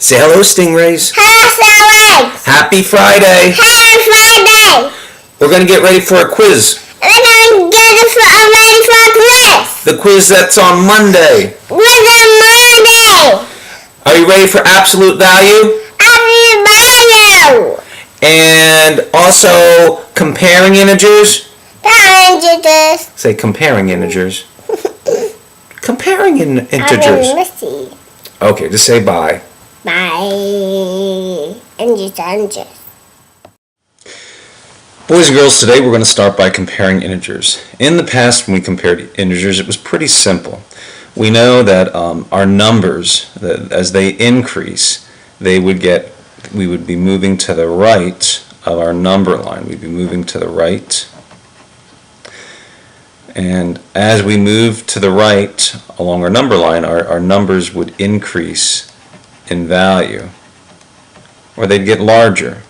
Say hello, Stingrays. Hello, Stingrays. Happy Friday. Happy Friday. We're going to get ready for a quiz. We're going to get ready for a quiz. The quiz that's on Monday. Quiz on Monday. Are you ready for absolute value? Absolute value. And also comparing integers? Comparing integers. Say comparing integers. Comparing integers. Okay, just say bye. Bye. Integers. Boys and girls, today we're going to start by comparing integers. In the past, when we compared integers, it was pretty simple. We know that our numbers, as they increase, we would be moving to the right of our number line. We'd be moving to the right. And as we move to the right along our number line, our numbers would increase in value, or they'd get larger.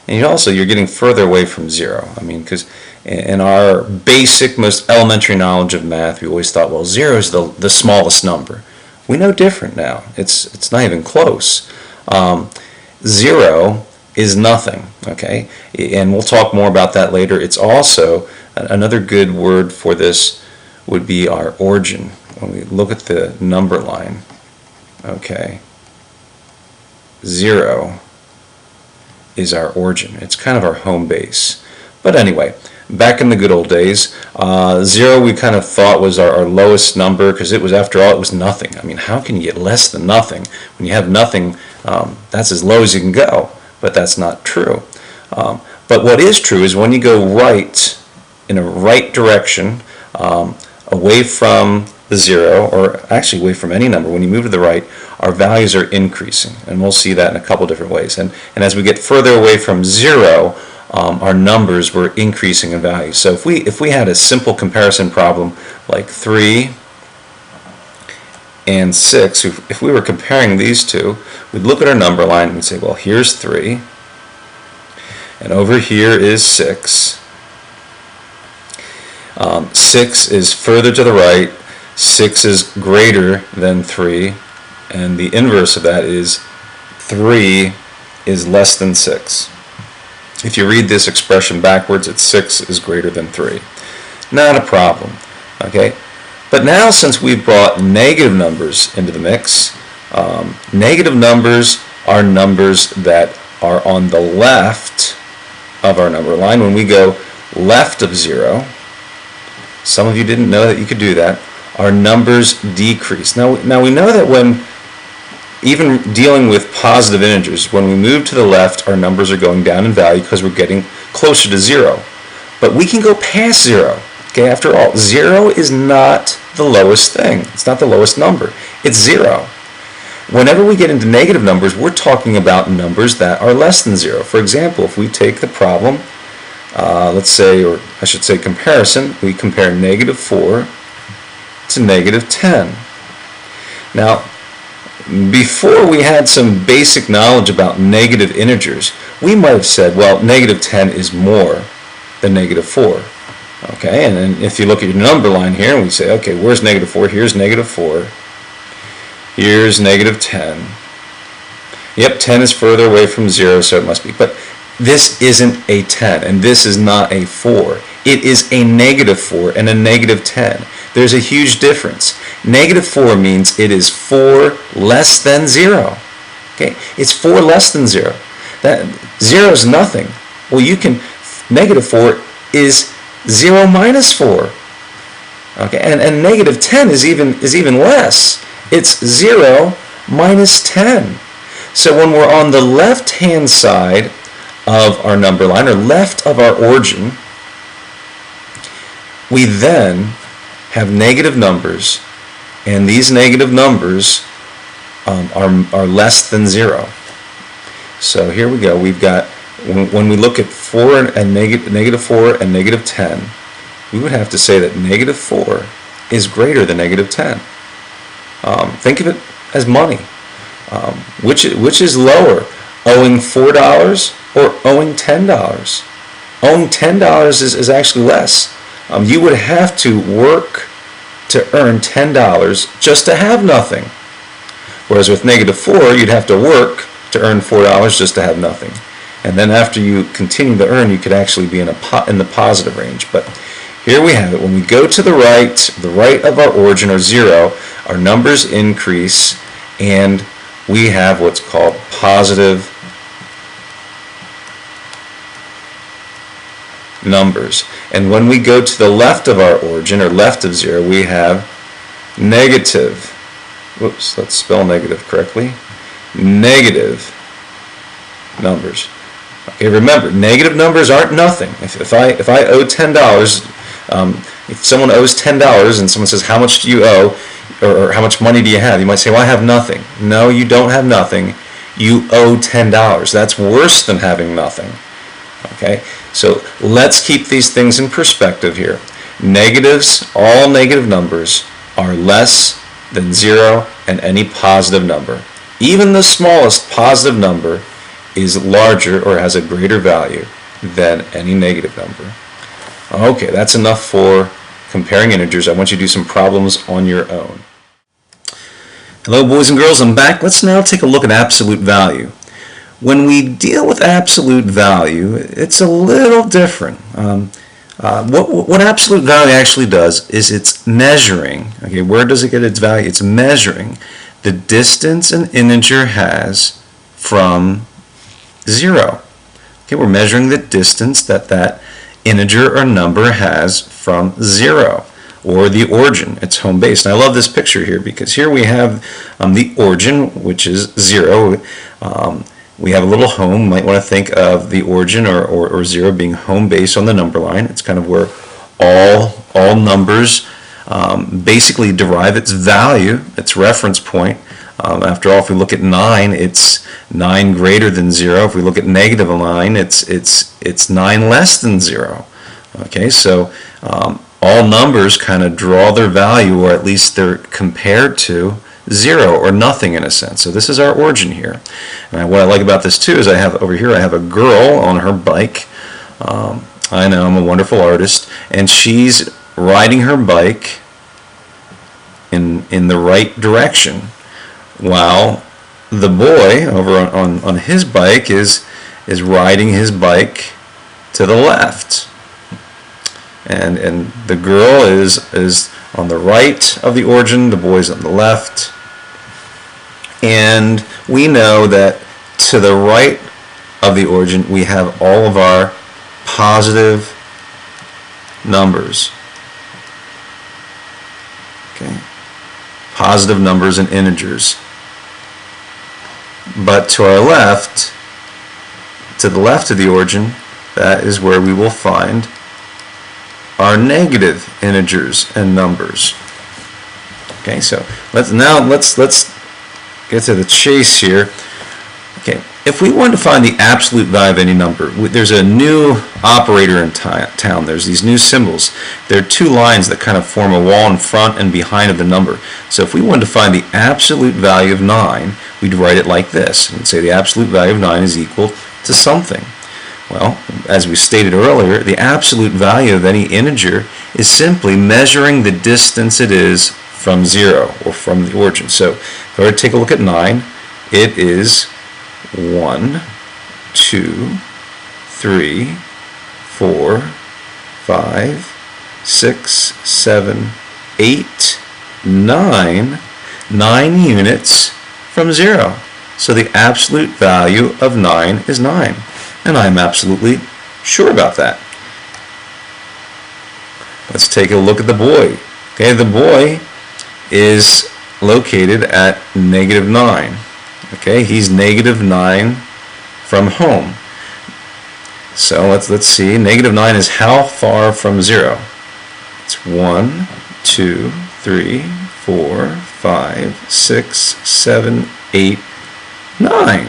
And you're getting further away from zero. I mean, because in our basic, most elementary knowledge of math, we always thought, well, zero is the smallest number. We know different now. It's not even close. Zero is nothing, okay? And we'll talk more about that later. It's also, another good word for this would be our origin. When we look at the number line, okay, zero is our origin. It's kind of our home base. But anyway, back in the good old days, zero we kind of thought was our lowest number, because it was, after all, it was nothing. I mean, how can you get less than nothing? When you have nothing, that's as low as you can go. But that's not true. But what is true is when you go right, in a right direction, away from the zero, or actually away from any number, when you move to the right, our values are increasing. And we'll see that in a couple different ways. And as we get further away from zero, our numbers were increasing in value. So if we had a simple comparison problem like 3 and 6, if we were comparing these two, we'd look at our number line and we'd say, well, here's 3, and over here is 6. 6 is further to the right, 6 is greater than 3, and the inverse of that is 3 is less than 6. If you read this expression backwards, it's 6 is greater than 3. Not a problem, okay? But now, since we've brought negative numbers into the mix, negative numbers are numbers that are on the left of our number line. When we go left of 0, some of you didn't know that you could do that, our numbers decrease. Now we know that when even dealing with positive integers, when we move to the left, our numbers are going down in value because we're getting closer to 0. But we can go past 0. Okay, after all, 0 is not the lowest thing. It's not the lowest number. It's 0. Whenever we get into negative numbers, we're talking about numbers that are less than 0. For example, if we take the problem, let's say, or I should say comparison, we compare -4 to -10. Now, before we had some basic knowledge about negative integers, we might have said, well, -10 is more than -4. Okay, and then if you look at your number line here, and we say, okay, where's -4? Here's -4. Here's -10. Yep, 10 is further away from 0, so it must be. But this isn't a 10, and this is not a 4. It is a -4 and a -10. There's a huge difference. -4 means it is 4 less than 0. Okay, it's 4 less than 0. That 0 is nothing. Well, -4 is 0 minus 4. Okay, and -10 is even less. It's 0 minus 10. So when we're on the left-hand side of our number line, or left of our origin, we then have negative numbers, and these negative numbers are less than 0. So here we go. We've got, when we look at 4 and -4 and -10, we would have to say that -4 is greater than -10. Think of it as money. Which is lower, owing $4 or owing $10? Owing $10 is actually less. You would have to work to earn $10 just to have nothing. Whereas with negative 4, you'd have to work to earn $4 just to have nothing. And then after you continue to earn, you could actually be in the positive range. But here we have it. When we go to the right of our origin, or 0, our numbers increase, and we have what's called positive numbers. And when we go to the left of our origin, or left of 0, we have negative. Whoops, let's spell negative correctly. Negative numbers. Okay, remember, negative numbers aren't nothing. If I owe $10, if someone owes $10 and someone says, how much do you owe, or how much money do you have, you might say, well, I have nothing. No, you don't have nothing. You owe $10. That's worse than having nothing. Okay, so let's keep these things in perspective here. Negatives, all negative numbers, are less than 0 and any positive number. Even the smallest positive number is larger or has a greater value than any negative number. Okay, that's enough for comparing integers. I want you to do some problems on your own. Hello boys and girls, I'm back. Let's now take a look at absolute value. When we deal with absolute value, it's a little different. What absolute value actually does is it's measuring. Okay, where does it get its value? It's measuring the distance an integer has from 0. Okay, we're measuring the distance that integer or number has from 0, or the origin, its home base. And I love this picture here because here we have the origin, which is 0. We have a little home. You might want to think of the origin or 0 being home base on the number line. It's kind of where all numbers basically derive its value, its reference point. After all, if we look at 9, it's 9 greater than 0. If we look at negative 9, it's 9 less than 0. Okay, so all numbers kind of draw their value, or at least they're compared to 0 or nothing in a sense. So this is our origin here. And what I like about this too is I have over here, I have a girl on her bike. I know, I'm a wonderful artist, and she's riding her bike in the right direction, while the boy over on his bike is riding his bike to the left. And the girl is on the right of the origin, the boy's on the left. And we know that to the right of the origin we have all of our positive numbers. Okay. Positive numbers and integers. But to our left, to the left of the origin, that is where we will find our negative integers and numbers. Okay, so let's get to the chase here. Okay, if we want to find the absolute value of any number, there's a new operator in town. There's these new symbols. There are two lines that kind of form a wall in front and behind of the number. So if we wanted to find the absolute value of 9, we'd write it like this. We'd say the absolute value of 9 is equal to something. Well, as we stated earlier, the absolute value of any integer is simply measuring the distance it is from 0, or from the origin. So if I were to take a look at 9, it is 1, 2, 3, 4, 5, 6, 7, 8, 9, 9 units from 0. So the absolute value of 9 is 9. And I'm absolutely sure about that. Let's take a look at the boy. Okay, the boy is located at -9. Okay, he's -9 from home. So let's see. -9 is how far from 0? It's 1, 2, 3, 4, 5, 6, 7, 8, 9.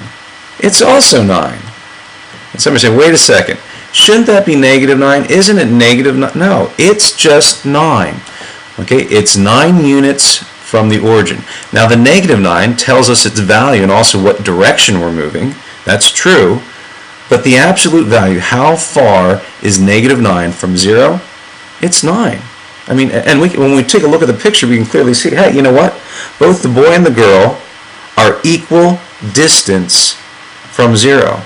It's also 9. And somebody say, wait a second, shouldn't that be -9? Isn't it -9? No, it's just 9. Okay, it's 9 units from the origin. Now the -9 tells us its value and also what direction we're moving. That's true. But the absolute value, how far is -9 from 0? It's 9. I mean, and when we take a look at the picture, we can clearly see, hey, you know what? Both the boy and the girl are equal distance from 0.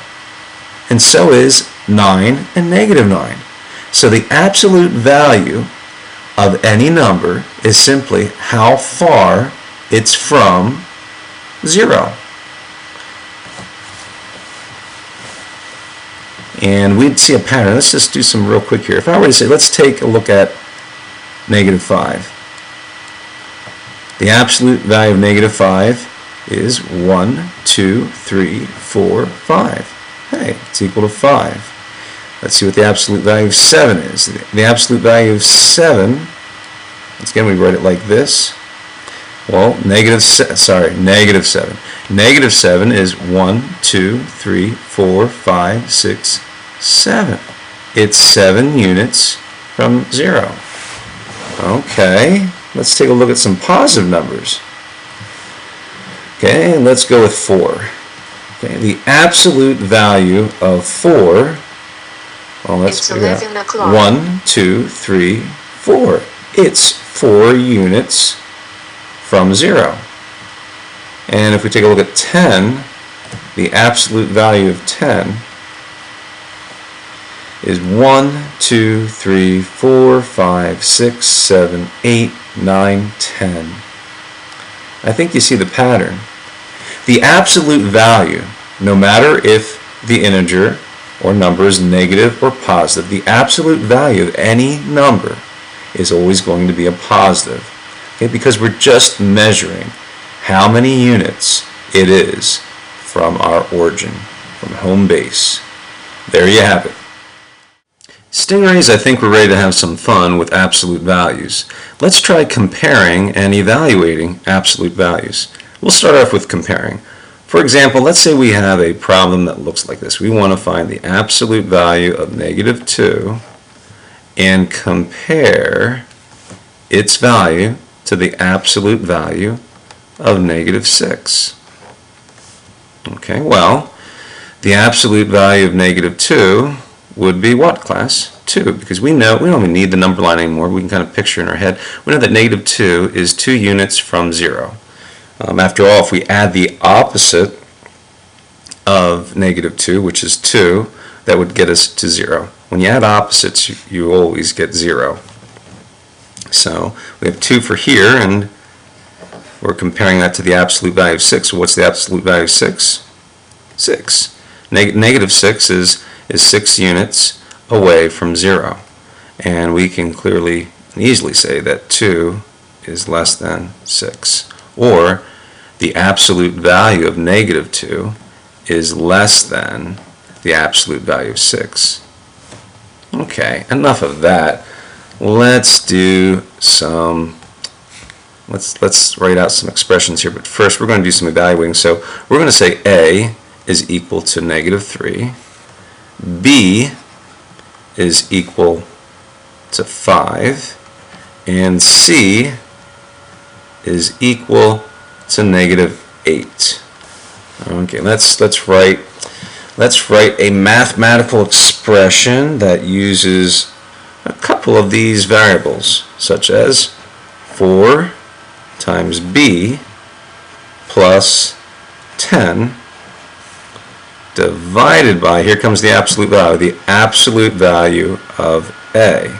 And so is 9 and negative 9. So the absolute value of any number is simply how far it's from 0. And we'd see a pattern. Let's just do some real quick here. If I were to say, let's take a look at negative 5. The absolute value of negative 5 is 1, 2, 3, 4, 5. Hey, it's equal to 5. Let's see what the absolute value of 7 is. The absolute value of 7, once again we write it like this. Well, negative 7. Negative 7 is 1, 2, 3, 4, 5, 6, 7. It's 7 units from 0. Okay, let's take a look at some positive numbers. Okay, and let's go with 4. Okay, the absolute value of 4, well, let's figure out. 1, 2, 3, 4. It's 4 units from 0. And if we take a look at 10, the absolute value of 10 is 1, 2, 3, 4, 5, 6, 7, 8, 9, 10. I think you see the pattern. The absolute value, no matter if the integer or number is negative or positive, the absolute value of any number is always going to be a positive. Okay, because we're just measuring how many units it is from our origin, from home base. There you have it. Stingrays, I think we're ready to have some fun with absolute values. Let's try comparing and evaluating absolute values. We'll start off with comparing. For example, let's say we have a problem that looks like this. We want to find the absolute value of negative 2 and compare its value to the absolute value of negative 6. Okay, well, the absolute value of negative 2 would be what, class? 2, because we know we don't even need the number line anymore. We can kind of picture in our head. We know that negative 2 is 2 units from 0. After all, if we add the opposite of negative 2, which is 2, that would get us to 0. When you add opposites, you always get 0. So we have 2 for here, and we're comparing that to the absolute value of 6. So what's the absolute value of 6? 6. Negative 6 is 6 units away from 0. And we can clearly and easily say that 2 is less than 6. Or the absolute value of negative 2 is less than the absolute value of 6. Okay, enough of that. Let's do some, let's write out some expressions here, but first we're going to do some evaluating. So we're going to say A is equal to negative 3, B is equal to 5, and C is equal to negative 8. Okay, let's write a mathematical expression that uses a couple of these variables, such as 4 times B plus 10 divided by, here comes the absolute value of A.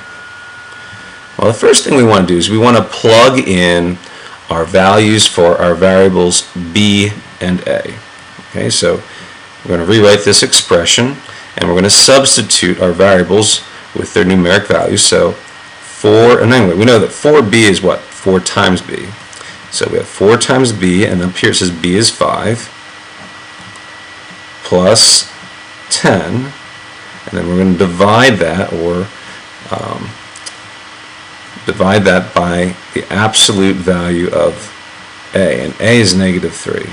Well, the first thing we want to do is we want to plug in our values for our variables B and A. Okay, so we're going to rewrite this expression, and we're going to substitute our variables with their numeric values. So 4, and anyway, we know that 4B is what? 4 times B. So we have 4 times B, and up here it says B is 5, plus 10, and then we're going to divide that, or divide that by the absolute value of A, and A is negative 3.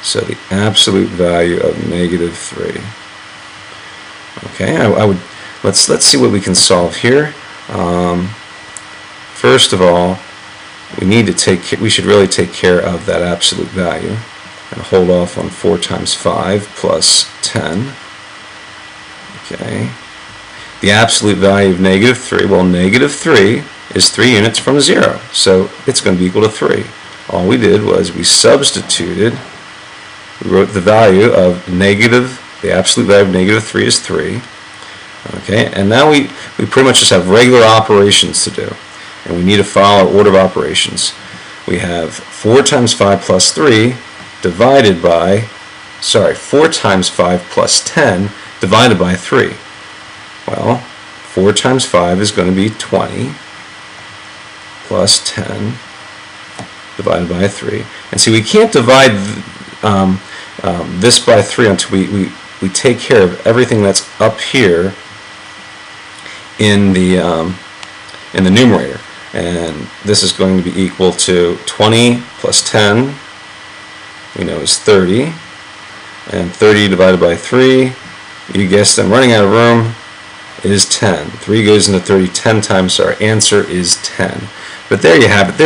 So the absolute value of negative 3. Okay, I would let's see what we can solve here. First of all, we should really take care of that absolute value and hold off on 4 times 5 plus 10. Okay. The absolute value of negative 3, well, negative 3 is 3 units from 0, so it's going to be equal to 3. all we did was we substituted, we wrote the value of the absolute value of negative 3 is 3. Okay, and now we pretty much just have regular operations to do. And we need to follow our order of operations. We have 4 times 5 plus 3 divided by, 4 times 5 plus 10 divided by 3. Well, 4 times 5 is going to be 20 plus 10 divided by 3. And see, we can't divide this by 3 until we take care of everything that's up here in the numerator. And this is going to be equal to 20 plus 10, we know is 30. And 30 divided by 3, you guessed, I'm running out of room, is 10. 3 goes into 30 10 times, so our answer is 10. But there you have it.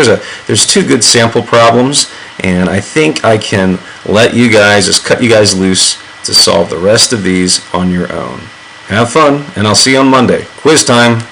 There's 2 good sample problems, and I think I can let you guys, just cut you guys loose to solve the rest of these on your own. Have fun, and I'll see you on Monday. Quiz time!